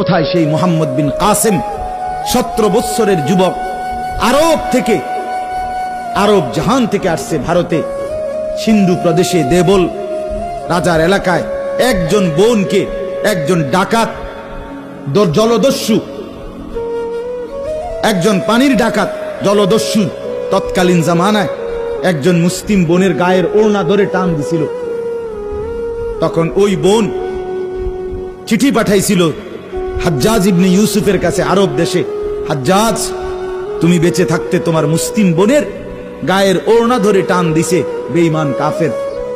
কোথায় সেই মুহাম্মদ বিন কাসেম 17 বছরের যুবক আরব জাহান থেকে আসছে ভারতে সিন্ধু প্রদেশে দেবল রাজার এলাকায় একজন বোনকে একজন ডাকাত জলদস্যু একজন পানির ডাকাত জলদস্যু তৎকালীন জামানায় একজন মুসলিম বোনের গায়ের ওড়না ধরে টান দিছিল। তখন ওই বোন চিঠি পাঠাইছিল হাজ্জাজ ইবনে ইউসুফের কাছে আরব দেশে, হাজ্জাজ তুমি বেঁচে থাকতে তোমার মুসলিম বোনের গায়ের ওড়না ধরে টান দিছে বেঈমান কাফের,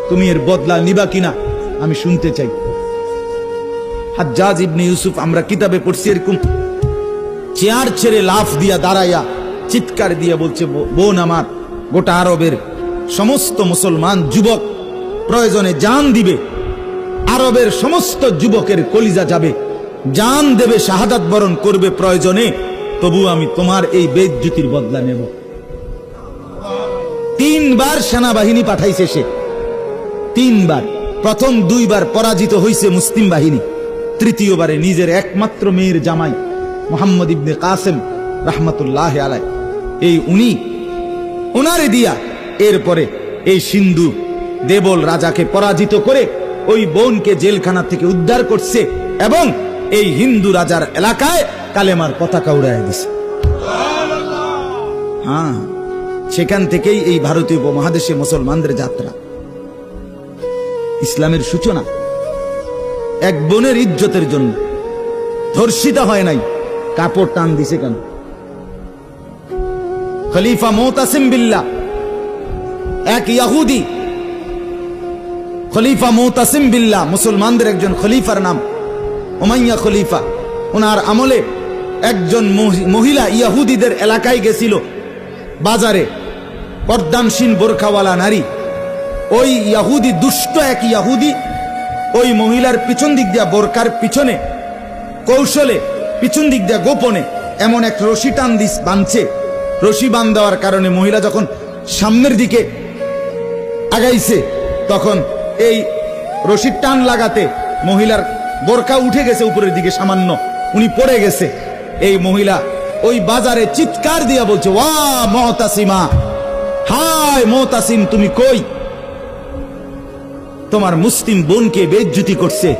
তুমি এর বদলা নিবা কিনা আমি শুনতে চাই। হাজ্জাজ ইবনে ইউসুফ আমরা কিতাবে পড়ছি এরকম চেয়ার ছেড়ে লাফ দিয়া দাঁড়াইয়া চিৎকার দিয়া বলছে, বোন আমার, গোটা আরবের সমস্ত মুসলমান যুবক প্রয়োজনে জান দিবে, আরবের সমস্ত যুবকের কলিজা যাবে, জান দেবে, শাহাদাত বরণ করবে প্রয়োজনে, তবু আমি তোমার এই বেইজ্জতির বদলা নেব। 3 বার সেনাবাহিনী পাঠাইছে সে, 3 বার। প্রথম 2 বার পরাজিত হইছে মুসলিম বাহিনী, তৃতীয়বারে নিজের একমাত্র মেয়ের জামাই মুহাম্মদ ইবনে কাসেম রাহমাতুল্লাহ আলাইহি এই উনারে দিয়া এরপরে এই সিন্ধু দেবল রাজাকে পরাজিত করে ওই বোনকে জেলখানা থেকে উদ্ধার করছে এবং এই হিন্দু রাজার এলাকায় কালেমার পতাকা উড়াইয়া দিছে। হ্যাঁ, সেখান থেকেই এই ভারতীয় উপমহাদেশে মুসলমানদের যাত্রা, ইসলামের সূচনা। এক বোনের ইজ্জতের জন্য ধর্ষিতা হয় নাই, কাপড় টান দিছে কেন? খলিফা মুতাসিম বিল্লাহ, এক ইহুদি খলিফা মুতাসিম বিল্লাহ, মুসলমানদের একজন খলিফার নাম উমাইয়া খলিফা। ওনার আমলে একজন মহিলা ইহুদিদের এলাকায় গেছিল, বাজারে পর্দানসীন বোরখাওয়ালা নারী। ওই ইহুদি, দুষ্ট এক ইহুদি ওই মহিলার পিছন দিক দিয়া, বোরকার পিছনে কৌশলে পিছন দিক দিয়া গোপনে এমন এক রশি টান বাঁধছে। রশি বান দেওয়ার কারণে মহিলা যখন সামনের দিকে আগাইছে তখন এই রশির টান লাগাতে মহিলার বোরকা উঠে গেছে উপরের দিকে সামান্য, উনি পড়ে গেছে। এই মহিলা ওই বাজারে চিৎকার দিয়া বলছে, ওয়া মুতাসিমা, হায় মুতাসিম তুমি কই? তোমার মুসলিম বোনকে বেইজ্জতি করছে।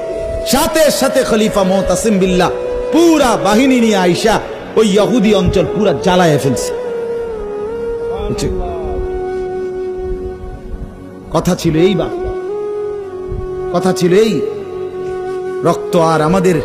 সাথে সাথে খলিফা মুতাসিম বিল্লাহ পুরা বাহিনী নিয়ে আইসা ওই ইহুদি অঞ্চল পুরা জ্বালায় ফেলছে। কথা ছিল এই, রক্ত আর আমাদের